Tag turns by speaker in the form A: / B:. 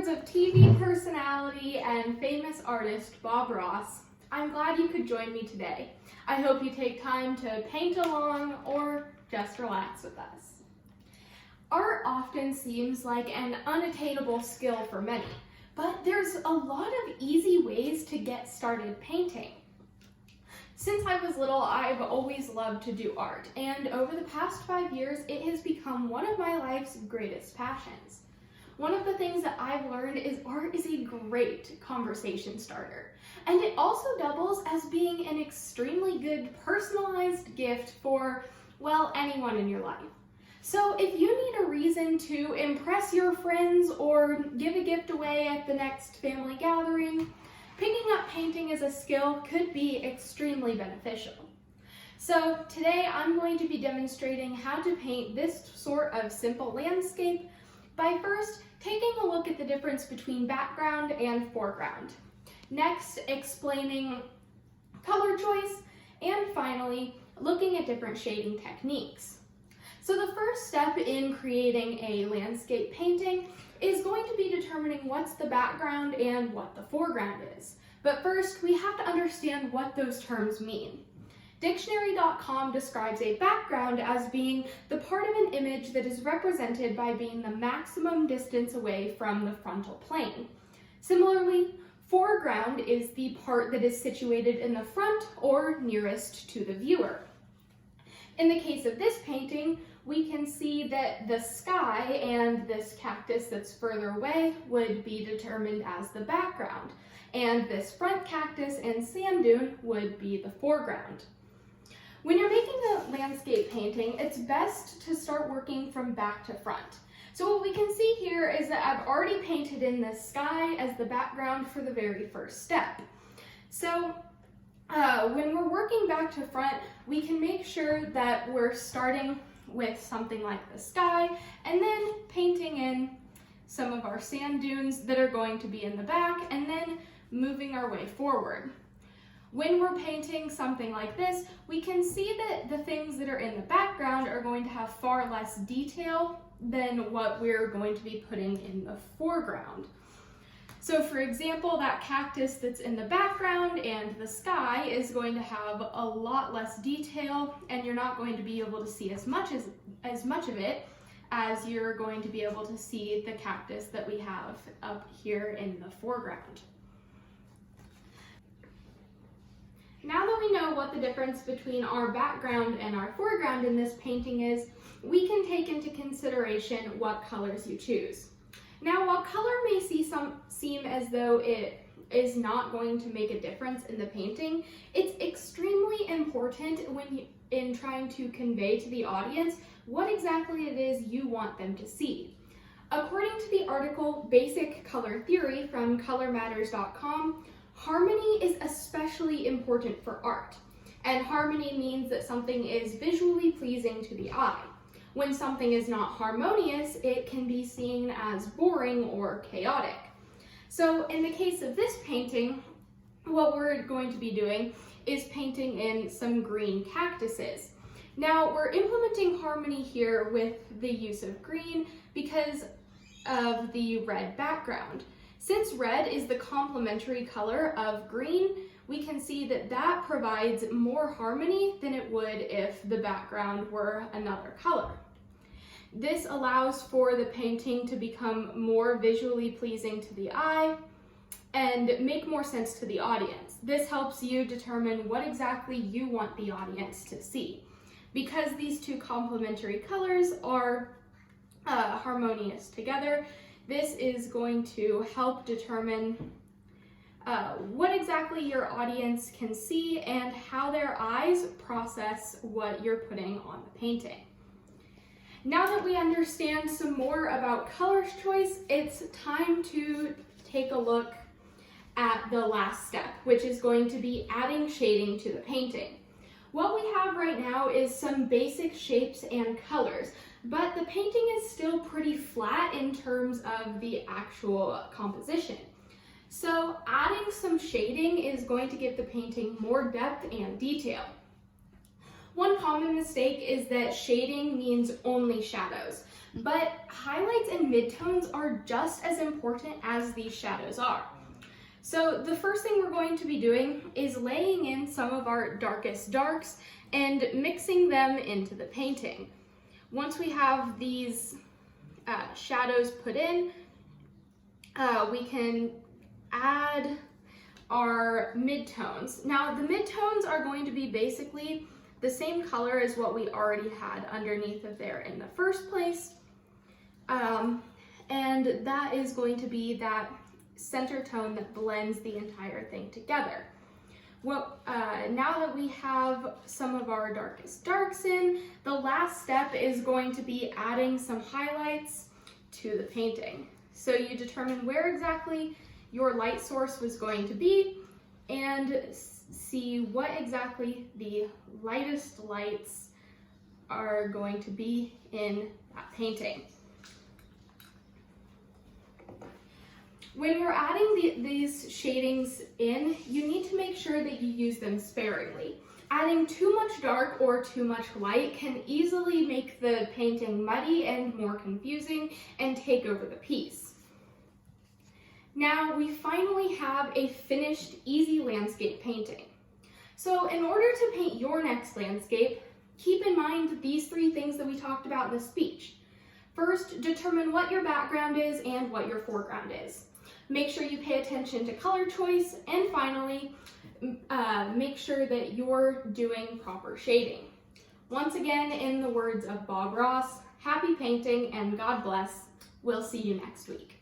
A: words of TV personality and famous artist Bob Ross, I'm glad you could join me today. I hope you take time to paint along or just relax with us. Art often seems like an unattainable skill for many, but there's a lot of easy ways to get started painting. Since I was little, I've always loved to do art, and over the past 5 years, it has become one of my life's greatest passions. One of the things that I've learned is art is a great conversation starter, and it also doubles as being an extremely good personalized gift for, well, anyone in your life. So if you need a reason to impress your friends or give a gift away at the next family gathering, picking up painting as a skill could be extremely beneficial. So today I'm going to be demonstrating how to paint this sort of simple landscape by first taking a look at the difference between background and foreground. Next, explaining color choice, and finally, looking at different shading techniques. So the first step in creating a landscape painting is going to be determining what's the background and what the foreground is. But first, we have to understand what those terms mean. Dictionary.com describes a background as being the part of an image that is represented by being the maximum distance away from the frontal plane. Similarly, foreground is the part that is situated in the front or nearest to the viewer. In the case of this painting, we can see that the sky and this cactus that's further away would be determined as the background, and this front cactus and sand dune would be the foreground. When you're making a landscape painting, it's best to start working from back to front. So what we can see here is that I've already painted in the sky as the background for the very first step. So when we're working back to front, we can make sure that we're starting with something like the sky and then painting in some of our sand dunes that are going to be in the back and then moving our way forward. When we're painting something like this, we can see that the things that are in the background are going to have far less detail than what we're going to be putting in the foreground. So for example, that cactus that's in the background and the sky is going to have a lot less detail, and you're not going to be able to see as much of it as you're going to be able to see the cactus that we have up here in the foreground. Now that we know what the difference between our background and our foreground in this painting is, we can take into consideration what colors you choose. Now, while color may seem as though it is not going to make a difference in the painting, it's extremely important in trying to convey to the audience what exactly it is you want them to see. According to the article Basic Color Theory from colormatters.com, harmony is especially important for art, and harmony means that something is visually pleasing to the eye. When something is not harmonious, it can be seen as boring or chaotic. So in the case of this painting, what we're going to be doing is painting in some green cactuses. Now we're implementing harmony here with the use of green because of the red background. Since red is the complementary color of green, we can see that that provides more harmony than it would if the background were another color. This allows for the painting to become more visually pleasing to the eye and make more sense to the audience. This helps you determine what exactly you want the audience to see. Because these two complementary colors are harmonious together, this is going to help determine what exactly your audience can see and how their eyes process what you're putting on the painting. Now that we understand some more about color choice, it's time to take a look at the last step, which is going to be adding shading to the painting. What we have right now is some basic shapes and colors, but the painting is still pretty flat in terms of the actual composition. So adding some shading is going to give the painting more depth and detail. One common mistake is that shading means only shadows, but highlights and midtones are just as important as these shadows are. So the first thing we're going to be doing is laying in some of our darkest darks and mixing them into the painting. Once we have these shadows put in, we can add our midtones. Now the midtones are going to be basically the same color as what we already had underneath of there in the first place. And that is going to be that center tone that blends the entire thing together. Well, now that we have some of our darkest darks in, the last step is going to be adding some highlights to the painting. So you determine where exactly your light source was going to be and see what exactly the lightest lights are going to be in that painting. When you're adding these shadings in, you need to make sure that you use them sparingly. Adding too much dark or too much light can easily make the painting muddy and more confusing and take over the piece. Now we finally have a finished, easy landscape painting. So in order to paint your next landscape, keep in mind these three things that we talked about in the speech. First, determine what your background is and what your foreground is. Make sure you pay attention to color choice, and finally, make sure that you're doing proper shading. Once again, in the words of Bob Ross, happy painting and God bless. We'll see you next week.